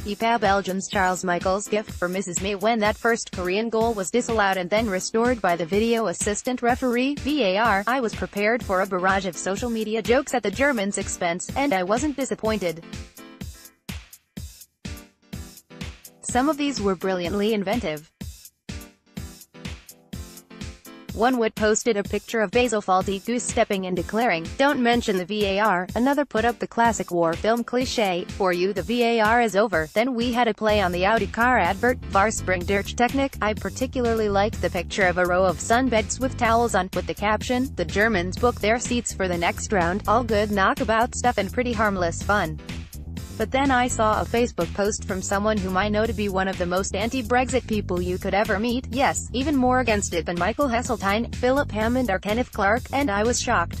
EPA Belgium's Charles Michels gift for Mrs. May when that first Korean goal was disallowed and then restored by the video assistant referee, VAR. I was prepared for a barrage of social media jokes at the Germans' expense, and I wasn't disappointed. Some of these were brilliantly inventive. One would posted a picture of Basil Fawlty goose-stepping and declaring, "Don't mention the VAR." Another put up the classic war film cliché, "For you the VAR is over." Then we had a play on the Audi car advert, "Varspring durch Technik." I particularly liked the picture of a row of sunbeds with towels on, with the caption, "The Germans book their seats for the next round." All good knockabout stuff and pretty harmless fun. But then I saw a Facebook post from someone whom I know to be one of the most anti-Brexit people you could ever meet, yes, even more against it than Michael Heseltine, Philip Hammond or Kenneth Clark, and I was shocked.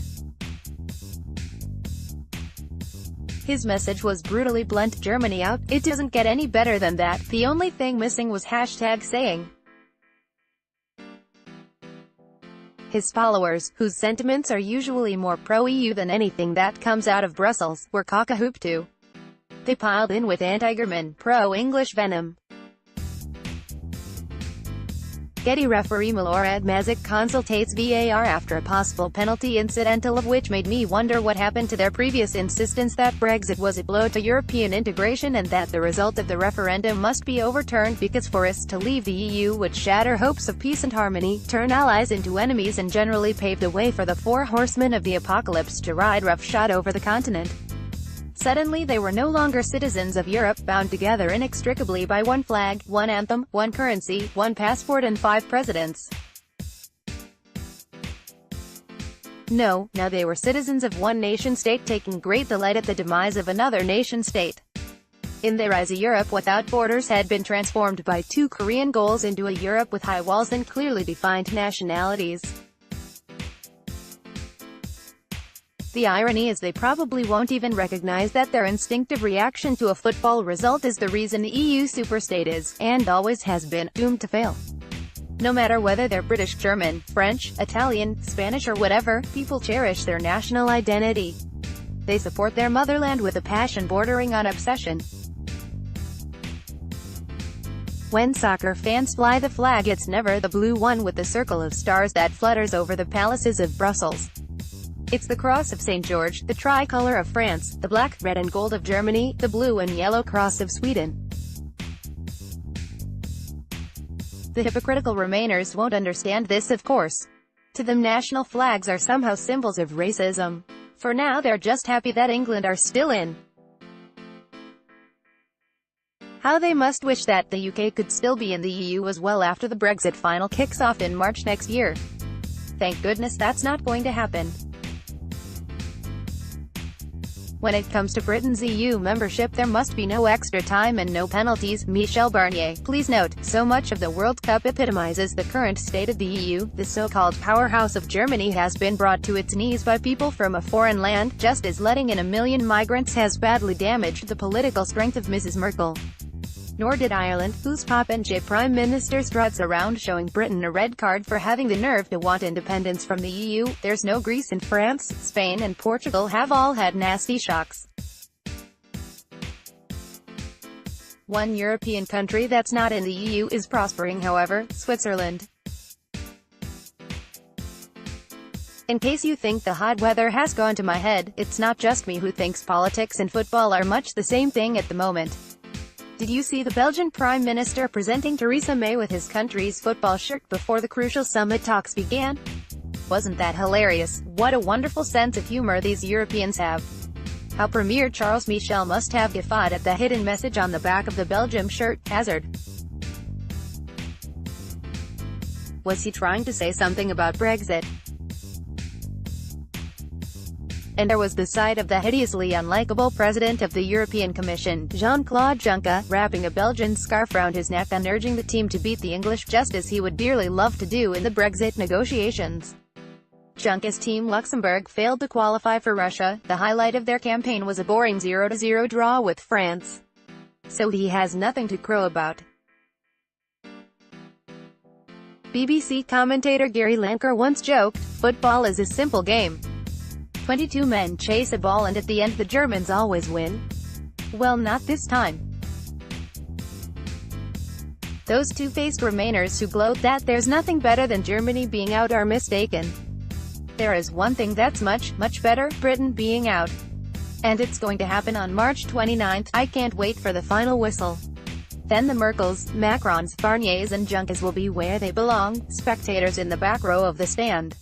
His message was brutally blunt: Germany out, it doesn't get any better than that. The only thing missing was #saying. His followers, whose sentiments are usually more pro-EU than anything that comes out of Brussels, were cock-a-hoop too. They piled in with anti-German, pro-English venom. Getty referee Milorad Mazic consultates VAR after a possible penalty incidental of which made me wonder what happened to their previous insistence that Brexit was a blow to European integration and that the result of the referendum must be overturned because for us to leave the EU would shatter hopes of peace and harmony, turn allies into enemies and generally pave the way for the four horsemen of the apocalypse to ride roughshod over the continent. Suddenly they were no longer citizens of Europe, bound together inextricably by one flag, one anthem, one currency, one passport and 5 presidents. No, now they were citizens of one nation-state taking great delight at the demise of another nation-state. In their eyes, a Europe without borders had been transformed by 2 Korean goals into a Europe with high walls and clearly defined nationalities. The irony is they probably won't even recognize that their instinctive reaction to a football result is the reason the EU superstate is, and always has been, doomed to fail. No matter whether they're British, German, French, Italian, Spanish or whatever, people cherish their national identity. They support their motherland with a passion bordering on obsession. When soccer fans fly the flag, it's never the blue one with the circle of stars that flutters over the palaces of Brussels. It's the cross of St. George, the tricolour of France, the black, red and gold of Germany, the blue and yellow cross of Sweden. The hypocritical Remainers won't understand this, of course. To them national flags are somehow symbols of racism. For now they're just happy that England are still in. How they must wish that the UK could still be in the EU as well after the Brexit final kicks off in March next year. Thank goodness that's not going to happen. When it comes to Britain's EU membership, there must be no extra time and no penalties. Michel Barnier. Please note, so much of the World Cup epitomizes the current state of the EU. The so-called powerhouse of Germany has been brought to its knees by people from a foreign land, just as letting in 1 million migrants has badly damaged the political strength of Mrs. Merkel. Nor did Ireland, whose Popeye Prime Minister struts around showing Britain a red card for having the nerve to want independence from the EU. There's no Greece, and France, Spain and Portugal have all had nasty shocks. One European country that's not in the EU is prospering, however, Switzerland. In case you think the hot weather has gone to my head, it's not just me who thinks politics and football are much the same thing at the moment. Did you see the Belgian Prime Minister presenting Theresa May with his country's football shirt before the crucial summit talks began? Wasn't that hilarious? What a wonderful sense of humor these Europeans have. How Premier Charles Michel must have guffawed at the hidden message on the back of the Belgium shirt. Hazard. Was he trying to say something about Brexit? And there was the sight of the hideously unlikable president of the European Commission, Jean-Claude Juncker, wrapping a Belgian scarf round his neck and urging the team to beat the English, just as he would dearly love to do in the Brexit negotiations. Juncker's team Luxembourg failed to qualify for Russia. The highlight of their campaign was a boring 0-0 draw with France. So he has nothing to crow about. BBC commentator Gary Lineker once joked, "Football is a simple game. 22 men chase a ball and at the end the Germans always win." Well, not this time. Those two-faced Remainers who gloat that there's nothing better than Germany being out are mistaken. There is one thing that's much, much better: Britain being out. And it's going to happen on March 29th. I can't wait for the final whistle. Then the Merkels, Macrons, Barniers and Junckers will be where they belong, spectators in the back row of the stand.